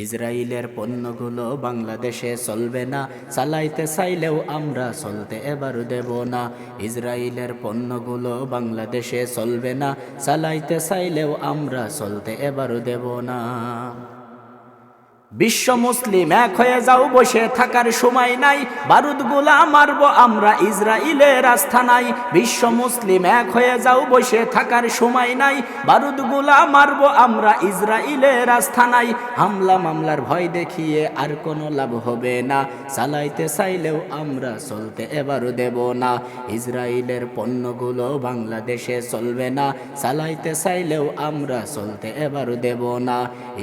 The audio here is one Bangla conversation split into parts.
ইসরায়েলের পণ্যগুলো বাংলাদেশে চলবে না, চালাইতে চাইলেও আমরা চলতে এবার দেব না। ইসরায়েলের পণ্যগুলো বাংলাদেশে চলবে না, চালাইতে চাইলেও আমরা চলতে এবার দেব না। বিশ্ব মুসলিম এক হয়ে যাও, বসে থাকার সময় নাই, বারুদগুলা মারব আমরা, ইসরায়েলের আস্থা নাই। বিশ্ব মুসলিম এক হয়ে যাও, বসে থাকার সময় নাই, বারুদগুলা মারব আমরা, ইসরায়েলের আস্থা নাই। হামলা মামলার ভয় দেখিয়ে আর কোনো লাভ হবে না, চালাইতে চাইলেও আমরা চলতে এবার দেব না। ইসরায়েলের পণ্যগুলো বাংলাদেশে চলবে না, চালাইতে চাইলেও আমরা চলতে এবার দেব না।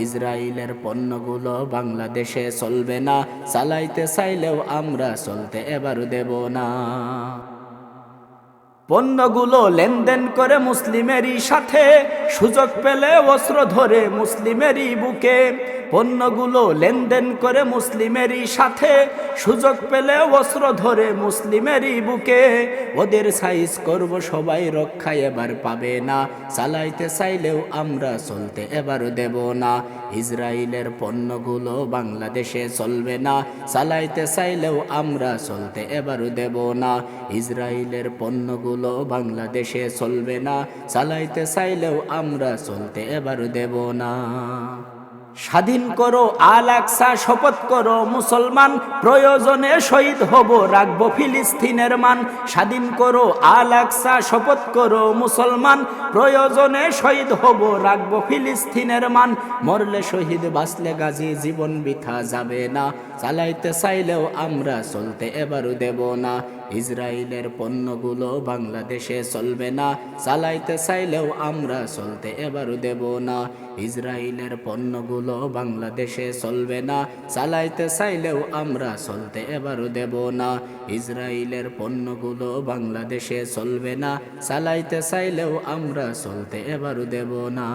ইসরায়েলের পণ্যগুলো বাংলাদেশে চলবে না, চালাইতে চাইলেও আমরা চলতে এবার দেব না। পণ্যগুলো লেনদেন করে মুসলিমেরই সাথে, সুযোগ পেলে অস্ত্র ধরে মুসলিমেরই বুকে। পণ্যগুলো লেনদেন করে মুসলিমেরই সাথে, সুযোগ পেলে অস্ত্র ধরে মুসলিমেরই বুকে। ওদের সাইজ করব সবাই, রক্ষা এবার পাবে না, চালাইতে চাইলেও আমরা চলতে এবার দেব না। ইসরায়েলের পণ্যগুলো বাংলাদেশে চলবে না, চালাইতে চাইলেও আমরা চলতে এবার দেব না। ইসরায়েলের পণ্যগুলো বাংলাদেশে চলবে না, চালাইতে চাইলেও আমরা চলতে এবার দেব না। স্বাধীন করো আল আকসা, শপথ করো মুসলমান, প্রয়োজনে শহীদ হব, রাখবো ফিলিস্তিনের মান। স্বাধীন করো আল আকসা, শপথ করো মুসলমান, প্রয়োজনে শহীদ হব, রাখবো ফিলিস্তিনের মান। মরলে শহীদ, বাঁচলে গাজী, জীবন বৃথা যাবে না, চালাইতে চাইলেও আমরা চলতে এবার দেব না। ইসরায়েলের পণ্যগুলো বাংলাদেশে চলবে না, চালাইতে চাইলেও আমরা চলতে এবার দেব না। ইসরায়েলের পণ্যগুলো বাংলাদেশে চলবে না, চালাইতে চাইলেও আমরা চলতে এবার দেব না। ইসরায়েলের পণ্যগুলো বাংলাদেশে চলবে না, চালাইতে চাইলেও আমরা চলতে এবার দেব না।